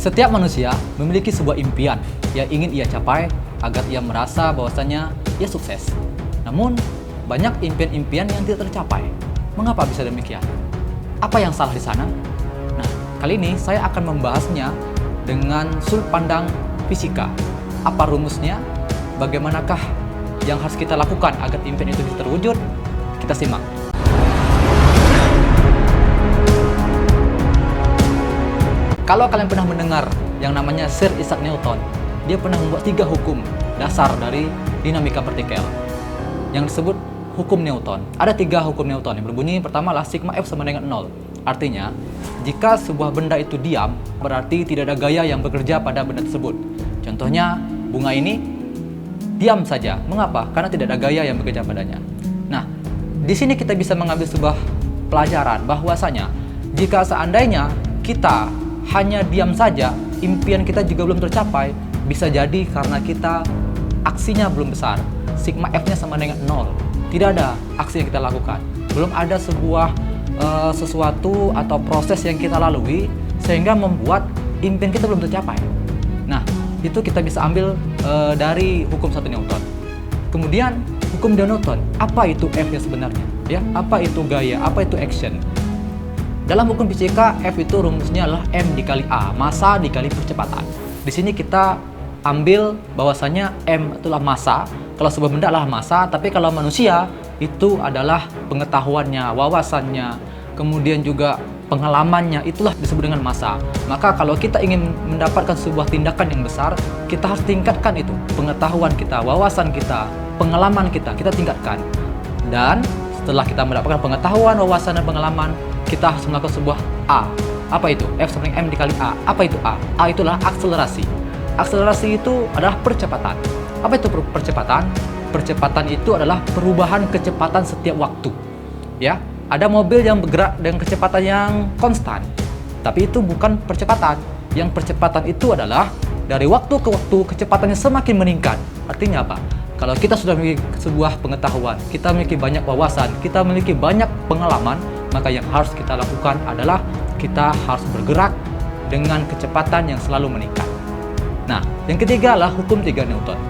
Setiap manusia memiliki sebuah impian yang ingin ia capai agar ia merasa bahwasanya ia sukses. Namun, banyak impian-impian yang tidak tercapai. Mengapa bisa demikian? Apa yang salah di sana? Nah, kali ini saya akan membahasnya dengan sudut pandang fisika. Apa rumusnya? Bagaimanakah yang harus kita lakukan agar impian itu bisa terwujud? Kita simak. Kalau kalian pernah mendengar yang namanya Sir Isaac Newton, dia pernah membuat 3 hukum dasar dari dinamika partikel yang disebut hukum Newton. Ada 3 hukum Newton yang berbunyi, pertama adalah sigma F sama dengan 0. Artinya, jika sebuah benda itu diam, berarti tidak ada gaya yang bekerja pada benda tersebut. Contohnya, bunga ini diam saja. Mengapa? Karena tidak ada gaya yang bekerja padanya. Nah, di sini kita bisa mengambil sebuah pelajaran bahwasanya jika seandainya kita hanya diam saja, impian kita juga belum tercapai, bisa jadi karena kita aksinya belum besar. Sigma F-nya sama dengan 0. Tidak ada aksi yang kita lakukan. Belum ada sebuah sesuatu atau proses yang kita lalui sehingga membuat impian kita belum tercapai. Nah, itu kita bisa ambil dari hukum 1 Newton. Kemudian, hukum 2 Newton. Apa itu F-nya sebenarnya? Ya, apa itu gaya? Apa itu action? Dalam hukum fisika, F itu rumusnya adalah M dikali A, massa dikali percepatan. Di sini kita ambil bahwasanya M itulah massa, kalau sebuah benda adalah massa, tapi kalau manusia itu adalah pengetahuannya, wawasannya, kemudian juga pengalamannya, itulah disebut dengan massa. Maka kalau kita ingin mendapatkan sebuah tindakan yang besar, kita harus tingkatkan itu, pengetahuan kita, wawasan kita, pengalaman kita tingkatkan. Dan setelah kita mendapatkan pengetahuan, wawasan, dan pengalaman, kita harus melakukan sebuah A. Apa itu? F sama dengan M dikali A. Apa itu A? A itulah akselerasi. Akselerasi itu adalah percepatan. Apa itu percepatan? Percepatan itu adalah perubahan kecepatan setiap waktu. Ya, ada mobil yang bergerak dengan kecepatan yang konstan, tapi itu bukan percepatan. Yang percepatan itu adalah dari waktu ke waktu kecepatannya semakin meningkat. Artinya apa? Kalau kita sudah memiliki sebuah pengetahuan, kita memiliki banyak wawasan, kita memiliki banyak pengalaman, maka yang harus kita lakukan adalah kita harus bergerak dengan kecepatan yang selalu meningkat. Nah, yang ketiga adalah hukum 3 Newton.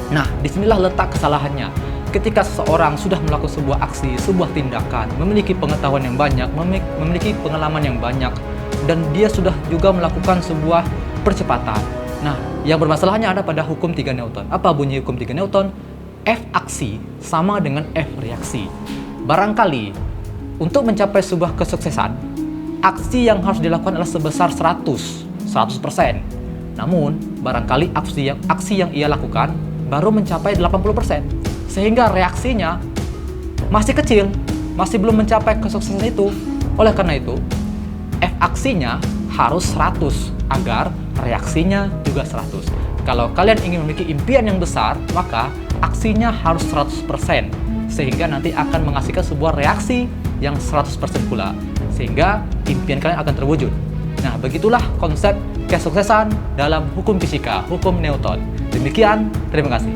Nah, disinilah letak kesalahannya. Ketika seseorang sudah melakukan sebuah aksi, sebuah tindakan, memiliki pengetahuan yang banyak, memiliki pengalaman yang banyak, dan dia sudah juga melakukan sebuah percepatan. Nah, yang bermasalahnya ada pada hukum 3 Newton. Apa bunyi hukum 3 Newton? F aksi sama dengan F reaksi. Barangkali untuk mencapai sebuah kesuksesan, aksi yang harus dilakukan adalah sebesar 100%. Namun, barangkali aksi yang ia lakukan baru mencapai 80%. Sehingga reaksinya masih kecil, masih belum mencapai kesuksesan itu. Oleh karena itu, F aksinya harus 100 agar reaksinya juga 100. Kalau kalian ingin memiliki impian yang besar, maka aksinya harus 100%. Sehingga nanti akan menghasilkan sebuah reaksi yang 100% pula, sehingga impian kalian akan terwujud. Nah, begitulah konsep kesuksesan dalam hukum fisika, hukum Newton. Demikian, terima kasih.